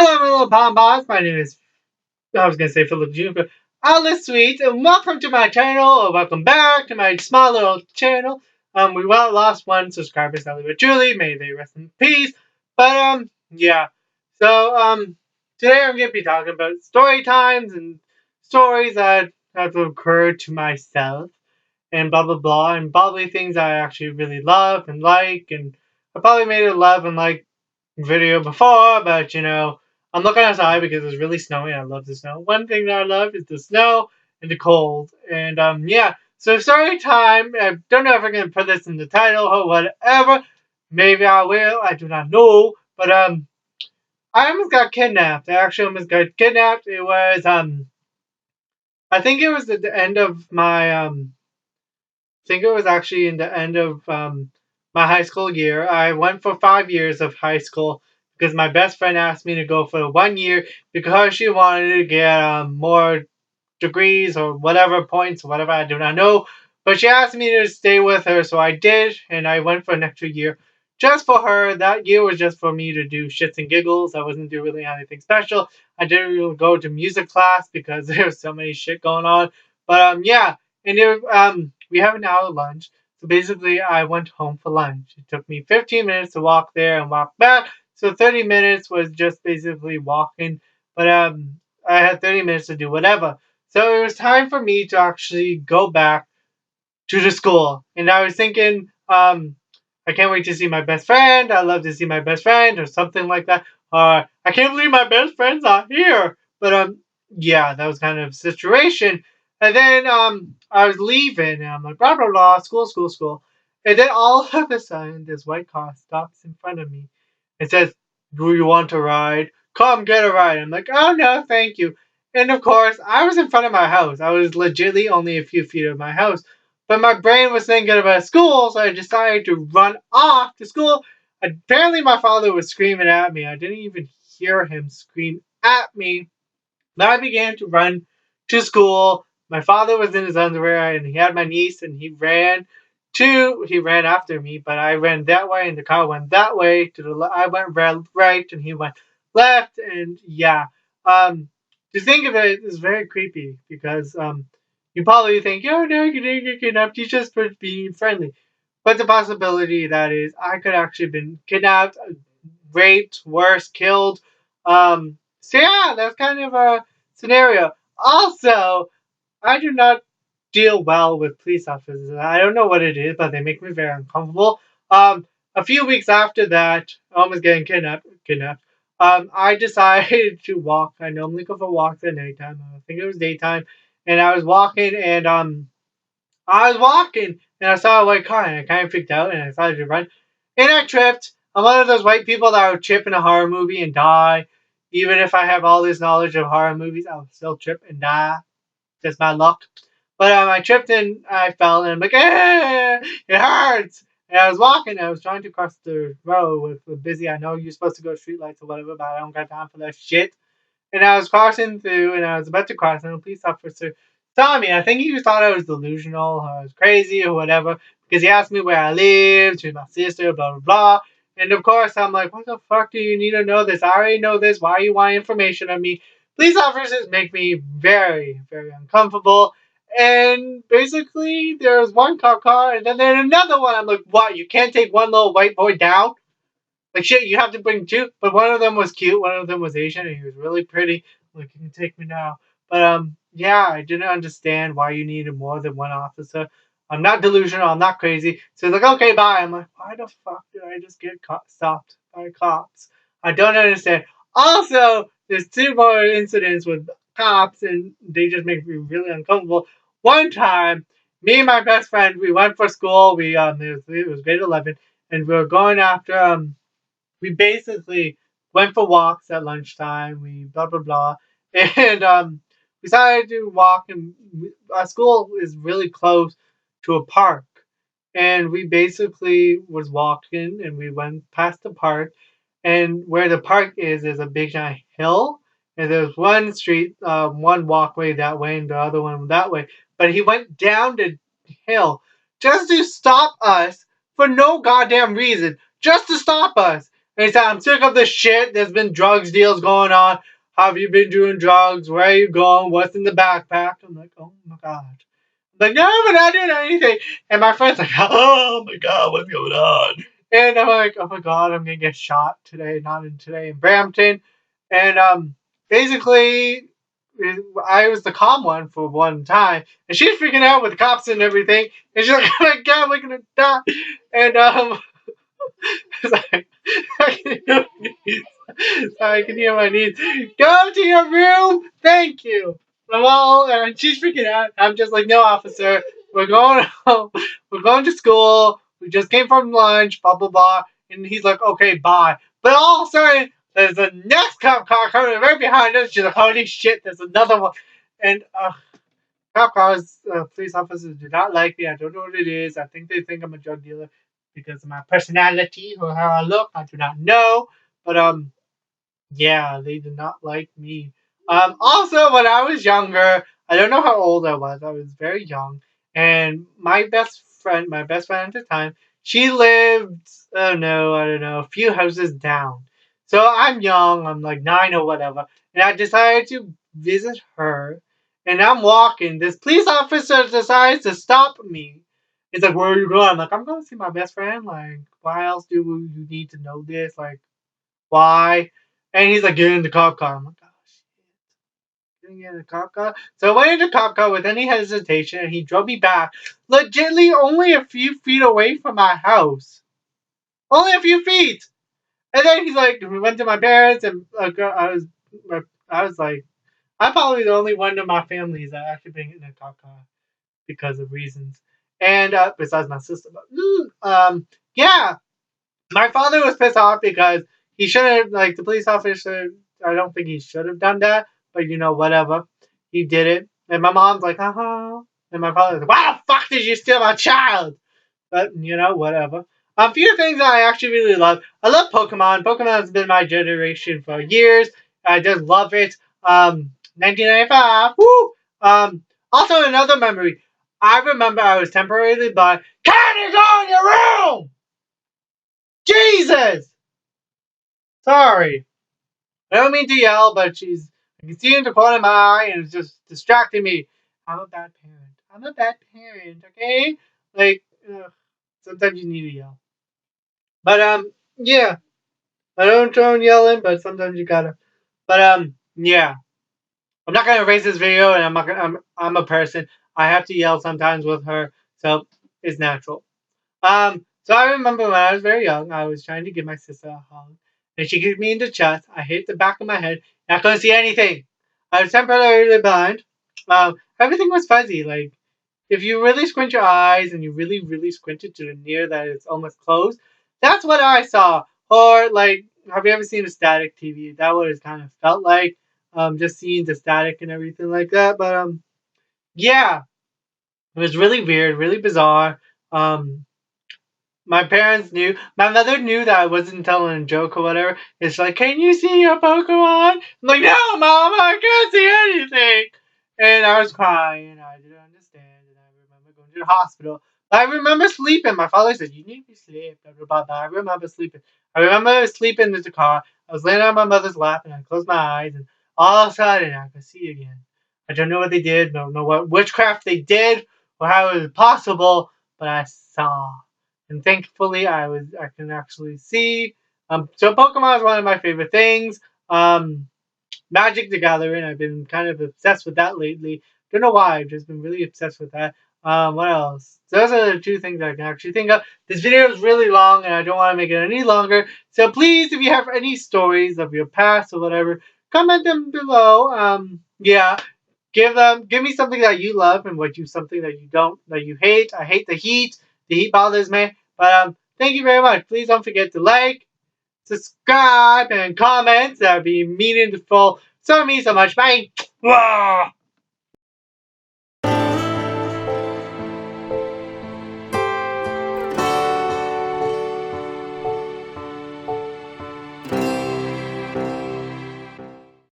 Hello, my little pom poms. My name is, I was going to say Philip Jr., but Alice Sweet, and welcome to my channel, or welcome back to my small little channel. We lost one subscriber, sadly but truly. May they rest in peace. But, yeah. So, today I'm going to be talking about story times and stories that have occurred to myself, and blah, blah, blah, and probably things I actually really love and like, and I probably made a love and like video before, but I'm looking outside because it's really snowy. I love the snow. One thing that I love is the snow and the cold. And yeah. So story time. I don't know if I'm gonna put this in the title or whatever. Maybe I will. I do not know. But I almost got kidnapped. I actually almost got kidnapped. It was I think it was at the end of my I think it was actually in the end of my high school year. I went for 5 years of high school because my best friend asked me to go for 1 year because she wanted to get more degrees or whatever points, whatever, I do not know. But she asked me to stay with her, so I did, and I went for an extra year just for her. That year was just for me to do shits and giggles. I wasn't doing really anything special. I didn't really go to music class because there was so many shit going on. But yeah, and we have an hour lunch. So basically, I went home for lunch. It took me 15 minutes to walk there and walk back. So 30 minutes was just basically walking. But I had 30 minutes to do whatever. So it was time for me to actually go back to the school. And I was thinking, I can't wait to see my best friend. I love to see my best friend or something like that. Or I can't believe my best friend's not here. But yeah, that was kind of a situation. And then I was leaving and I'm like, blah blah blah, school, school, school. And then all of a sudden this white car stops in front of me. It says, do you want to ride? Come get a ride. I'm like, oh no, thank you. And of course, I was in front of my house. I was legitimately only a few feet of my house. But my brain was thinking about school, so I decided to run off to school. Apparently, my father was screaming at me. I didn't even hear him scream at me. Then I began to run to school. My father was in his underwear, and he had my niece, and he ran after me, but I ran that way, and the car went that way. I went right, and he went left, and yeah. To think of it is very creepy because you probably think, oh no, you didn't get kidnapped. You just for being friendly. But the possibility that is, I could actually been kidnapped, raped, worse, killed. So yeah, that's kind of a scenario. Also, I do not deal well with police officers. I don't know what it is, but they make me very uncomfortable. A few weeks after that, almost getting kidnapped. I decided to walk. I normally go for walks at nighttime. I think it was daytime, and I was walking, and I saw a white car, and I kind of freaked out, and I decided to run, and I tripped. I'm one of those white people that would trip in a horror movie and die. Even if I have all this knowledge of horror movies, I'll still trip and die. Just my luck. But I tripped and I fell, and I'm like, it hurts. And I was walking, I was trying to cross the road with busy. I know you're supposed to go streetlights or whatever, but I don't got time for that shit. And I was crossing through, and I was about to cross, and a police officer saw me. I think he thought I was delusional, or I was crazy, or whatever, because he asked me where I lived, who's my sister, blah, blah, blah. And of course, I'm like, what the fuck do you need to know this? I already know this. Why you want information on me? Police officers make me very, very uncomfortable. And basically, there's one cop car, and then there's another one. I'm like, what? You can't take one little white boy down? Like shit, you have to bring two. But one of them was cute, one of them was Asian, and he was really pretty. Like, can you take me now? But yeah, I didn't understand why you needed more than one officer. I'm not delusional. I'm not crazy. So he's like, okay, bye. I'm like, why the fuck did I just get stopped by cops? I don't understand. Also, there's two more incidents with cops, and they just make me really uncomfortable. One time, me and my best friend, we went for school. It was grade 11, and we were going after we basically went for walks at lunchtime. We blah blah blah, and we decided to walk. And our school is really close to a park, and we basically was walking, and we went past the park, and where the park is a big giant hill, and there's one street, one walkway that way, and the other one that way. But he went down the hill just to stop us for no goddamn reason, just to stop us. And he said, I'm sick of this shit. There's been drugs deals going on. Have you been doing drugs? Where are you going? What's in the backpack? I'm like, oh my god. I'm like, no, we're not doing anything. And my friend's like, oh my god, what's going on? And I'm like, oh my god, I'm gonna get shot today, not in today in Brampton. And basically, I was the calm one for one time, and she's freaking out with the cops and everything. And she's like, oh my god, we're gonna die. And sorry, I can hear my niece. Go to your room. Thank you. Well, and she's freaking out. I'm just like, no, officer. We're going home. We're going to school. We just came from lunch. Blah blah blah. And he's like, okay, bye. But all of a sudden, there's a next cop car coming right behind us. She's like, holy shit, there's another one. And cop cars, police officers do not like me. I don't know what it is. I think they think I'm a drug dealer because of my personality or how I look. I do not know. But yeah, they did not like me. Also, when I was younger, I don't know how old I was. I was very young, and my best friend at the time, she lived, oh no, I don't know, a few houses down. So I'm young. I'm like 9 or whatever, and I decided to visit her. And I'm walking. This police officer decides to stop me. He's like, "Where are you going?" I'm like, "I'm going to see my best friend. Like, why else do you need to know this? Like, why?" And he's like, get in the cop car. I'm like, oh shit, getting in the cop car. So I went into the cop car with any hesitation, and he drove me back, legitly only a few feet away from my house. Only a few feet. And then he's like, we went to my parents, and I was like, I'm probably the only one of my families that actually been in a cop car because of reasons. And besides my sister, but yeah, my father was pissed off because he should have, like, the police officer. I don't think he should have done that, but you know, whatever. He did it, and my mom's like, and my father's like, why the fuck did you steal my child? But you know, whatever. A few things that I actually really love. I love Pokemon. Pokemon has been my generation for years. I just love it. 1995. Woo! Also another memory. I remember I was temporarily blind. Can you go in your room? Jesus! Sorry. I don't mean to yell, but I can see in the corner of my eye and it's just distracting me. I'm a bad parent. I'm a bad parent, okay? Like, sometimes you need to yell. But, yeah. I don't tone yelling, but sometimes you gotta. But, yeah. I'm not gonna erase this video and I'm a person. I have to yell sometimes with her, so it's natural. So I remember when I was very young, I was trying to give my sister a hug, and she kicked me in the chest. I hit the back of my head, and I couldn't see anything. I was temporarily blind. Everything was fuzzy. Like, if you really squint your eyes and you really, really squint it to the near that it's almost closed, that's what I saw. Or, like, have you ever seen a static TV? That what it kind of felt like. Just seeing the static and everything like that. But, yeah. It was really weird, really bizarre. My parents knew. My mother knew that I wasn't telling a joke or whatever. It's like, can you see your Pokemon? I'm like, no, Mom, I can't see anything. And I was crying. I didn't understand. And I remember going to the hospital. I remember sleeping. My father said, you need to sleep. I remember sleeping. I remember sleeping in the car. I was laying on my mother's lap and I closed my eyes. And all of a sudden, I could see again. I don't know what they did. Don't know what witchcraft they did or how it was possible. But I saw. And thankfully I can actually see. So Pokemon is one of my favorite things. Magic the Gathering, I've been kind of obsessed with that lately. Don't know why, I've just been really obsessed with that. What else? So those are the two things I can actually think of. This video is really long and I don't want to make it any longer. So please, if you have any stories of your past or whatever, comment them below. Yeah. Give me something that you love and something that you don't, that you hate. I hate the heat. The heat bothers me. But thank you very much. Please don't forget to like, subscribe, and comment. That would be meaningful. So it means so much. Bye.